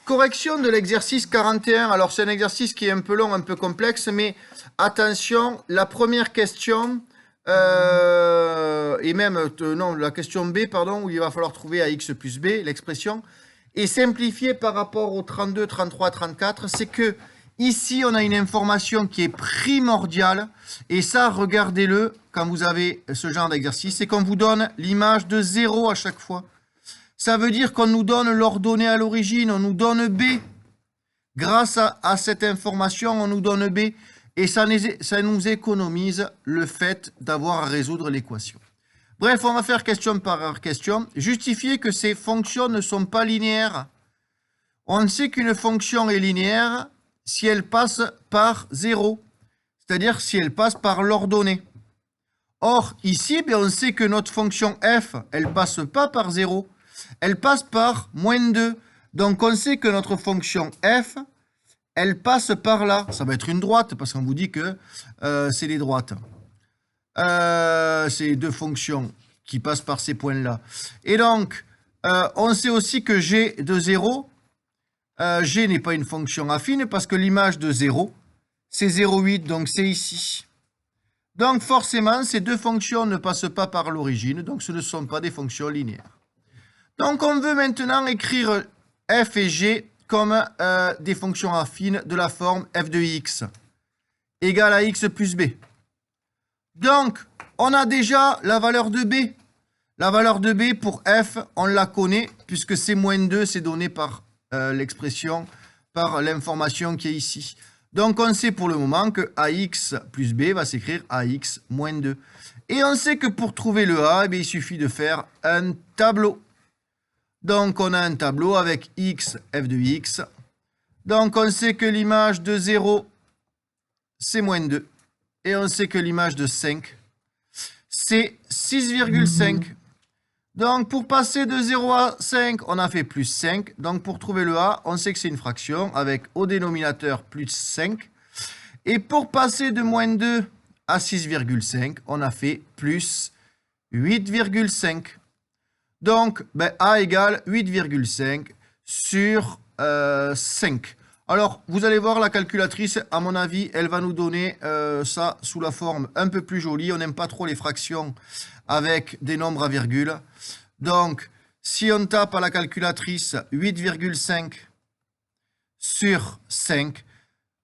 Correction de l'exercice 41. Alors, c'est un exercice qui est un peu long, un peu complexe, mais attention, la première question, et même, non, la question B, pardon, où il va falloir trouver AX plus B, l'expression, est simplifiée par rapport aux 32, 33, 34. C'est que ici, on a une information qui est primordiale, et ça, regardez-le quand vous avez ce genre d'exercice, c'est qu'on vous donne l'image de 0 à chaque fois. Ça veut dire qu'on nous donne l'ordonnée à l'origine, on nous donne B. Grâce à cette information, on nous donne B. Et ça nous économise le fait d'avoir à résoudre l'équation. Bref, on va faire question par question. Justifier que ces fonctions ne sont pas linéaires. On sait qu'une fonction est linéaire si elle passe par 0. C'est-à-dire si elle passe par l'ordonnée. Or, ici, on sait que notre fonction f, elle ne passe pas par 0. Elle passe par moins 2. Donc, on sait que notre fonction f, elle passe par là. Ça va être une droite, parce qu'on vous dit que c'est les droites. C'est deux fonctions qui passent par ces points-là. Et donc, on sait aussi que g de 0, g n'est pas une fonction affine, parce que l'image de 0, c'est 0,8, donc c'est ici. Donc, forcément, ces deux fonctions ne passent pas par l'origine, donc ce ne sont pas des fonctions linéaires. Donc, on veut maintenant écrire f et g comme des fonctions affines de la forme f de x égale à x plus b. Donc, on a déjà la valeur de b. La valeur de b pour f, on la connaît, puisque c'est moins 2, c'est donné par l'expression, par l'information qui est ici. Donc, on sait pour le moment que ax plus b va s'écrire ax moins 2. Et on sait que pour trouver le a, il suffit de faire un tableau. Donc, on a un tableau avec x, f de x. Donc, on sait que l'image de 0, c'est moins 2. Et on sait que l'image de 5, c'est 6,5. Donc, pour passer de 0 à 5, on a fait plus 5. Donc, pour trouver le a, on sait que c'est une fraction avec au dénominateur plus 5. Et pour passer de moins 2 à 6,5, on a fait plus 8,5. Donc, a égale 8,5 sur 5. Alors, vous allez voir la calculatrice, à mon avis, elle va nous donner ça sous la forme un peu plus jolie. On n'aime pas trop les fractions avec des nombres à virgule. Donc, si on tape à la calculatrice 8,5 sur 5,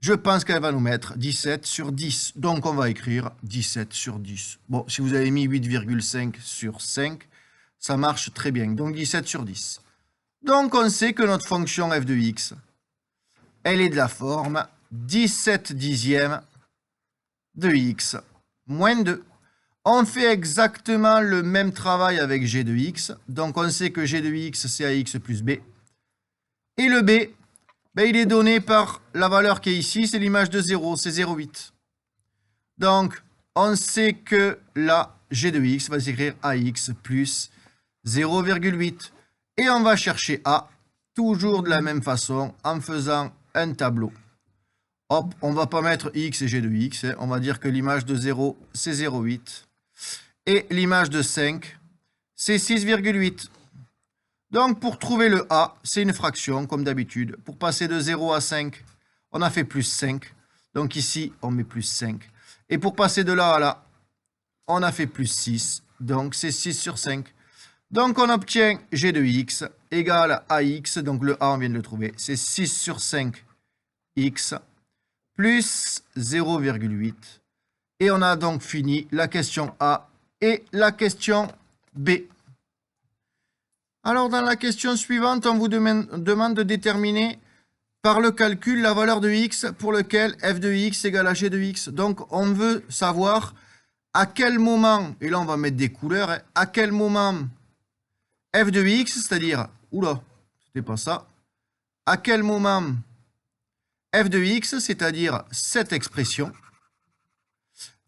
je pense qu'elle va nous mettre 17 sur 10. Donc, on va écrire 17 sur 10. Bon, si vous avez mis 8,5 sur 5, ça marche très bien. Donc, 17 sur 10. Donc, on sait que notre fonction f de x, elle est de la forme 17 dixièmes de x moins 2. On fait exactement le même travail avec g de x. Donc, on sait que g de x, c'est ax plus b. Et le b, il est donné par la valeur qui est ici. C'est l'image de 0, c'est 0,8. Donc, on sait que là, g de x va s'écrire ax plus 0,8. Et on va chercher a, toujours de la même façon, en faisant un tableau. Hop, on ne va pas mettre x et g de x. On va dire que l'image de 0, c'est 0,8. Et l'image de 5, c'est 6,8. Donc, pour trouver le a, c'est une fraction, comme d'habitude. Pour passer de 0 à 5, on a fait plus 5. Donc ici, on met plus 5. Et pour passer de là à là, on a fait plus 6. Donc, c'est 6 sur 5. Donc, on obtient g de x égale à ax. Donc, le a, on vient de le trouver. C'est 6 sur 5 x plus 0,8. Et on a donc fini la question A et la question B. Alors, dans la question suivante, on vous demande de déterminer par le calcul la valeur de x pour lequel f de x égale à g de x. Donc, on veut savoir à quel moment, et là on va mettre des couleurs, à quel moment f de x, c'est-à-dire, oula, c'était pas ça, à quel moment f de x, c'est-à-dire cette expression,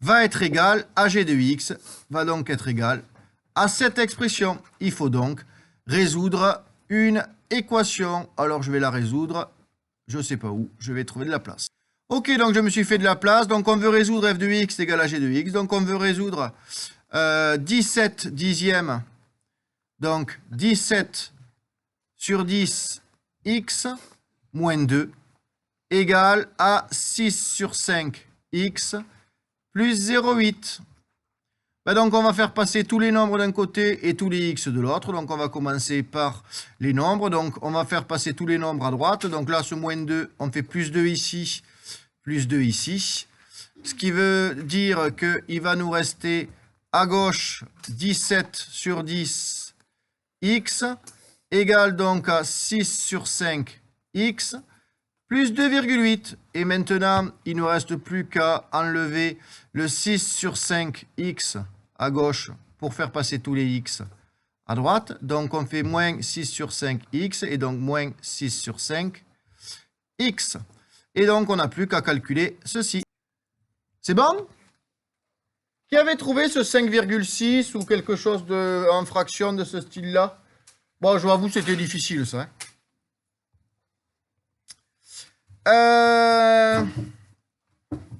va être égal à g de x, va donc être égal à cette expression. Il faut donc résoudre une équation. Alors, je vais la résoudre, je ne sais pas où, je vais trouver de la place. Ok, donc je me suis fait de la place. Donc, on veut résoudre f de x égale à g de x. Donc, on veut résoudre 17 dixièmes. Donc, 17 sur 10 x moins 2 égale à 6 sur 5x plus 0,8. Ben donc, on va faire passer tous les nombres d'un côté et tous les x de l'autre. Donc, on va commencer par les nombres. Donc, on va faire passer tous les nombres à droite. Donc là, ce moins 2, on fait plus 2 ici, plus 2 ici. Ce qui veut dire qu'il va nous rester à gauche 17 sur 10 x égale donc à 6 sur 5 x plus 2,8. Et maintenant, il ne nous reste plus qu'à enlever le 6 sur 5 x à gauche pour faire passer tous les x à droite. Donc, on fait moins 6 sur 5 x et donc moins 6 sur 5 x. Et donc, on n'a plus qu'à calculer ceci. C'est bon? Qui avait trouvé ce 5,6 ou quelque chose en fraction de ce style-là? Bon, je vous avoue, c'était difficile, ça.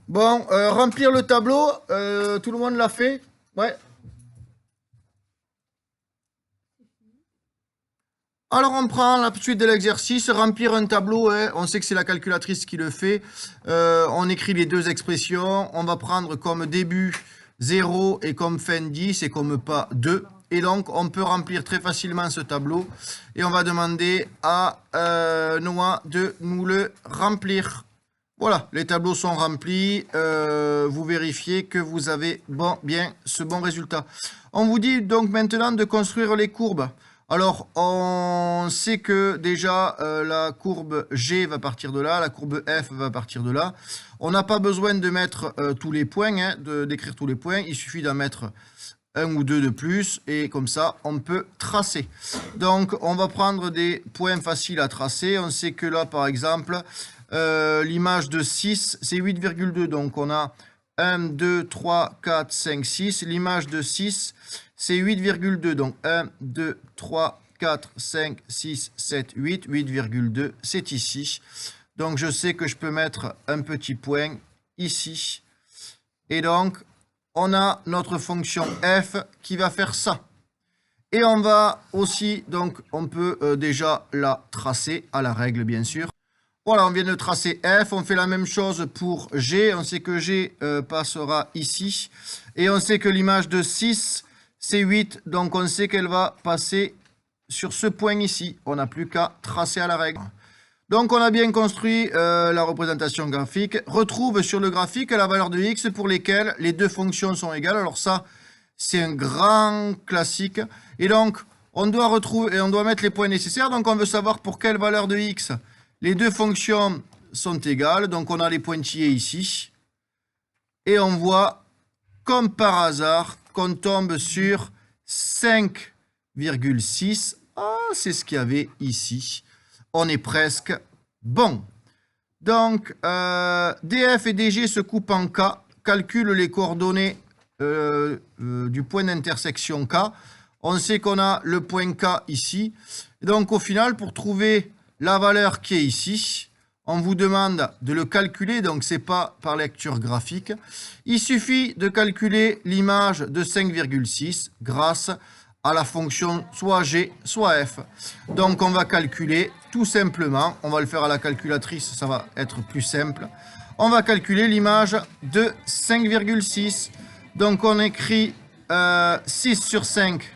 Bon, remplir le tableau, tout le monde l'a fait? Ouais. Alors, on prend la suite de l'exercice, remplir un tableau, hein, on sait que c'est la calculatrice qui le fait. On écrit les deux expressions, on va prendre comme début 0 et comme fin 10 et comme pas 2. Et donc, on peut remplir très facilement ce tableau. Et on va demander à Noah de nous le remplir. Voilà, les tableaux sont remplis. Vous vérifiez que vous avez bien ce bon résultat. On vous dit donc maintenant de construire les courbes. Alors, on sait que déjà, la courbe G va partir de là, la courbe F va partir de là. On n'a pas besoin de mettre tous les points, hein, d'écrire tous les points. Il suffit d'en mettre un ou deux de plus et comme ça, on peut tracer. Donc, on va prendre des points faciles à tracer. On sait que là, par exemple, l'image de 6, c'est 8,2. Donc, on a 1, 2, 3, 4, 5, 6. L'image de 6, c'est 8,2. Donc, 1, 2, 3, 4, 5, 6, 7, 8. 8,2, c'est ici. Donc, je sais que je peux mettre un petit point ici. Et donc, on a notre fonction f qui va faire ça. Et on va aussi, donc, on peut déjà la tracer à la règle, bien sûr. Voilà, on vient de tracer f. On fait la même chose pour g. On sait que g passera ici. Et on sait que l'image de 6, c'est 8. Donc, on sait qu'elle va passer sur ce point ici. On n'a plus qu'à tracer à la règle. Donc, on a bien construit la représentation graphique. Retrouve sur le graphique la valeur de x pour lesquelles les deux fonctions sont égales. Alors ça, c'est un grand classique. Et donc, on doit retrouver et on doit mettre les points nécessaires. Donc, on veut savoir pour quelle valeur de x les deux fonctions sont égales. Donc, on a les pointillés ici. Et on voit, comme par hasard, qu'on tombe sur 5,6. Ah, c'est ce qu'il y avait ici. On est presque bon. Donc, DF et DG se coupent en K. Calcule les coordonnées du point d'intersection K. On sait qu'on a le point K ici. Donc, au final, pour trouver la valeur qui est ici, on vous demande de le calculer. Donc, ce n'est pas par lecture graphique. Il suffit de calculer l'image de 5,6 grâce à la fonction soit G, soit F. Donc, on va calculer tout simplement. On va le faire à la calculatrice, ça va être plus simple. On va calculer l'image de 5,6. Donc, on écrit 6 sur 5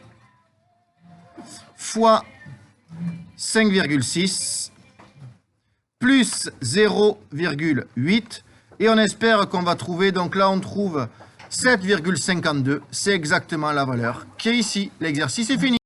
fois 5,6 plus 0,8. Et on espère qu'on va trouver, donc là, on trouve 7,52, c'est exactement la valeur qui est ici. L'exercice est fini.